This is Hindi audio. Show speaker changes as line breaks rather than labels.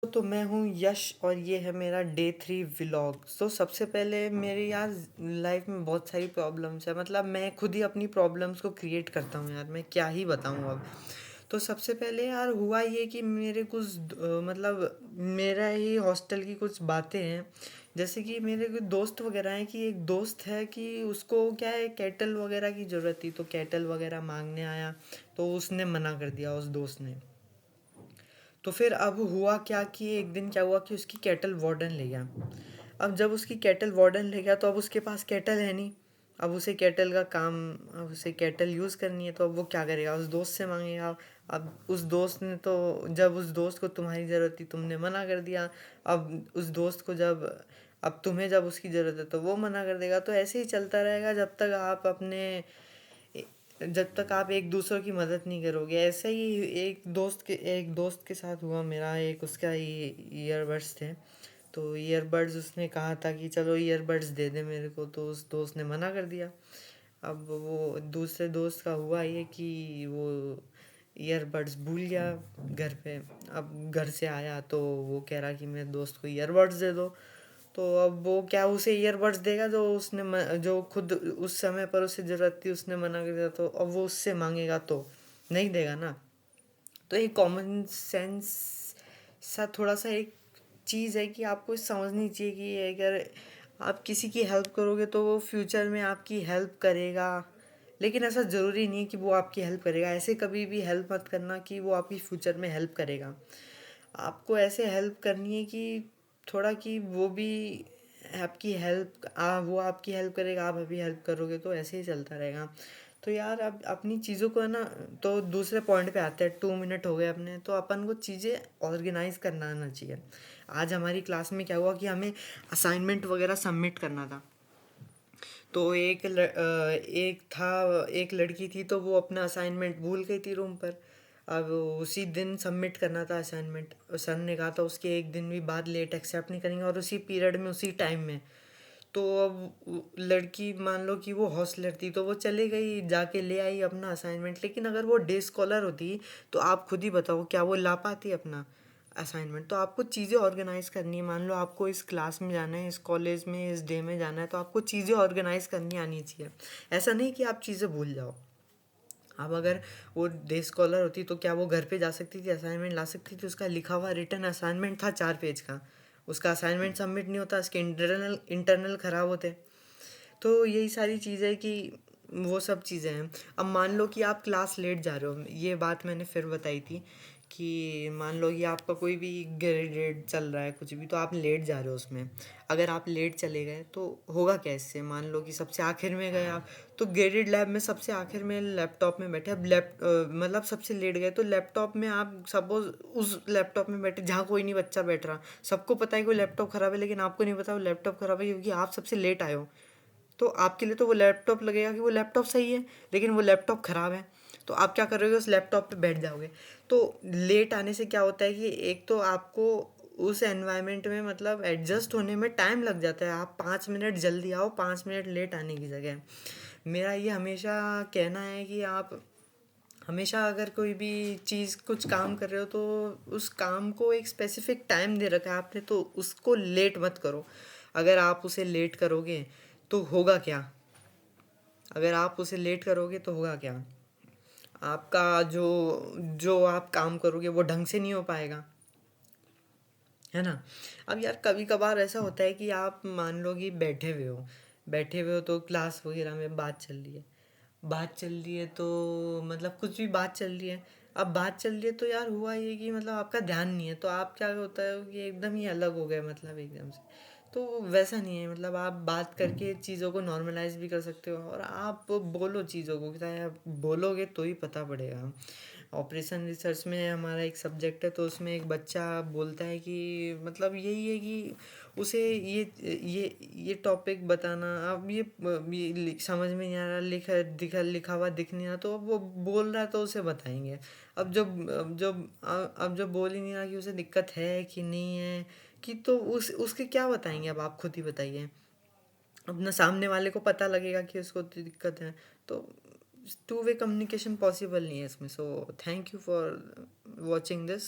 तो मैं हूँ यश और ये है मेरा डे 3 व्लॉग। तो सबसे पहले मेरी यार लाइफ में बहुत सारी प्रॉब्लम्स है, मतलब मैं खुद ही अपनी प्रॉब्लम्स को क्रिएट करता हूँ यार, मैं क्या ही बताऊँ अब। तो सबसे पहले यार हुआ ये कि मेरे कुछ मतलब मेरा ही हॉस्टल की कुछ बातें हैं। जैसे कि मेरे कुछ दोस्त वगैरह हैं, कि एक दोस्त है कि उसको क्या है, कैटल वगैरह की ज़रूरत थी, तो कैटल वगैरह मांगने आया। तो उसने मना कर दिया, उस दोस्त ने। तो फिर अब हुआ क्या कि एक दिन क्या हुआ कि उसकी कैटल वार्डन ले गया। अब जब उसकी कैटल वार्डन ले गया तो अब उसके पास कैटल है नहीं। अब उसे कैटल का काम, अब उसे कैटल यूज़ करनी है, तो अब वो क्या करेगा, उस दोस्त से मांगेगा। अब उस दोस्त ने तो, जब उस दोस्त को तुम्हारी ज़रूरत थी तुमने मना कर दिया। अब उस दोस्त को जब, अब तुम्हें जब उसकी ज़रूरत है तो वो मना कर देगा। तो ऐसे ही चलता रहेगा जब तक आप एक दूसरों की मदद नहीं करोगे। ऐसा ही एक दोस्त के साथ हुआ मेरा। एक उसका ईयरबड्स थे, तो ईयरबड्स उसने कहा था कि चलो ईयरबड्स दे दे मेरे को, तो उस दोस्त ने मना कर दिया। अब वो दूसरे दोस्त का हुआ ये कि वो ईयरबड्स भूल गया घर पे। अब घर से आया तो वो कह रहा कि मेरे दोस्त को ईयरबड्स दे दो। तो अब वो क्या उसे ईयरबड्स देगा जो जो खुद उस समय पर उसे ज़रूरत थी, उसने मना कर दिया, तो अब वो उससे मांगेगा तो नहीं देगा ना। तो एक कॉमन सेंस सा थोड़ा सा एक चीज़ है कि आपको समझनी चाहिए कि अगर आप किसी की हेल्प करोगे तो वो फ्यूचर में आपकी हेल्प करेगा। लेकिन ऐसा ज़रूरी नहीं है कि वो आपकी हेल्प करेगा। ऐसे कभी भी हेल्प मत करना कि वो आपकी फ्यूचर में हेल्प करेगा। आपको ऐसे हेल्प करनी है कि थोड़ा कि वो भी आपकी हेल्प, वो आपकी हेल्प करेगा, आप अभी हेल्प करोगे, तो ऐसे ही चलता रहेगा। तो यार अब अपनी चीज़ों को है ना, तो दूसरे पॉइंट पे आते हैं। 2 मिनट हो गए अपने, तो अपन को चीज़ें ऑर्गेनाइज करना आना चाहिए। आज हमारी क्लास में क्या हुआ कि हमें असाइनमेंट वगैरह सबमिट करना था। तो एक लड़की थी, तो वो अपना असाइनमेंट भूल गई थी रूम पर। अब उसी दिन सबमिट करना था असाइनमेंट। सर ने कहा था उसके एक दिन भी बाद लेट एक्सेप्ट नहीं करेंगे, और उसी पीरियड में उसी टाइम में। तो अब लड़की मान लो कि वो हॉस्टलर थी, तो वो चले गई, जाके ले आई अपना असाइनमेंट। लेकिन अगर वो डे स्कॉलर होती तो आप खुद ही बताओ क्या वो ला पाती अपना असाइनमेंट। तो आपको चीज़ें ऑर्गेनाइज करनी है। मान लो आपको इस क्लास में जाना है, इस कॉलेज में इस डे में जाना है, तो आपको चीज़ें ऑर्गेनाइज करनी आनी चाहिए। ऐसा नहीं कि आप चीज़ें भूल जाओ। अब अगर वो डे स्कॉलर होती तो क्या वो घर पे जा सकती थी, असाइनमेंट ला सकती थी? उसका लिखा हुआ रिटर्न असाइनमेंट था 4 पेज का, उसका असाइनमेंट सबमिट नहीं होता, उसके इंटरनल इंटरनल ख़राब होते। तो यही सारी चीज़ें कि वो सब चीज़ें हैं। अब मान लो कि आप क्लास लेट जा रहे हो, ये बात मैंने फिर बताई थी कि मान लो कि आपका कोई भी ग्रेडेड चल रहा है कुछ भी, तो आप लेट जा रहे हो उसमें। अगर आप लेट चले गए तो होगा क्या इससे, मान लो कि सबसे आखिर में गए आप, तो ग्रेडेड लैब में सबसे आखिर में लैपटॉप में बैठे। अब मतलब सबसे लेट गए तो लैपटॉप में आप सपोज उस लैपटॉप में बैठे जहाँ कोई नहीं बच्चा बैठ रहा। सबको पता है कि वो लैपटॉप ख़राब है, लेकिन आपको नहीं पता वो लैपटॉप ख़राब है क्योंकि आप सबसे लेट आए हो। तो आपके लिए तो वो लैपटॉप लगेगा कि वो लैपटॉप सही है, लेकिन वो लैपटॉप ख़राब है। तो आप क्या करोगे, उस लैपटॉप पे बैठ जाओगे। तो लेट आने से क्या होता है कि एक तो आपको उस एनवायरनमेंट में मतलब एडजस्ट होने में टाइम लग जाता है। आप 5 मिनट जल्दी आओ, 5 मिनट लेट आने की जगह। मेरा ये हमेशा कहना है कि आप हमेशा अगर कोई भी चीज़ कुछ काम कर रहे हो तो उस काम को एक स्पेसिफिक टाइम दे रखा है आपने, तो उसको लेट मत करो। अगर आप उसे लेट करोगे तो होगा क्या, अगर आप उसे लेट करोगे तो होगा क्या, आपका जो जो आप काम करोगे वो ढंग से नहीं हो पाएगा, है ना। अब यार कभी कभार ऐसा होता है कि आप मान लो कि बैठे हुए हो तो क्लास वगैरह में बात चल रही है तो मतलब कुछ भी बात चल रही है। अब बात चल रही है तो यार हुआ ये कि मतलब आपका ध्यान नहीं है, तो आप क्या होता है कि एकदम ही अलग हो गए, मतलब एकदम से। तो वैसा नहीं है, मतलब आप बात करके चीज़ों को नॉर्मलाइज भी कर सकते हो, और आप बोलो चीज़ों को, क्या है, बोलोगे तो ही पता पड़ेगा। ऑपरेशन रिसर्च में हमारा एक सब्जेक्ट है, तो उसमें एक बच्चा बोलता है कि मतलब यही है कि उसे ये टॉपिक बताना। अब समझ में नहीं आ रहा, लिखा हुआ दिख नहीं रहा, तो अब वो बोल रहा है तो उसे बताएंगे। अब जब बोल ही नहीं रहा कि उसे दिक्कत है कि नहीं है, कि तो उसके क्या बताएंगे, अब आप खुद ही बताइए। अपना सामने वाले को पता लगेगा कि उसको तो दिक्कत है। तो 2 वे कम्युनिकेशन पॉसिबल नहीं है इसमें। So thank you for watching this.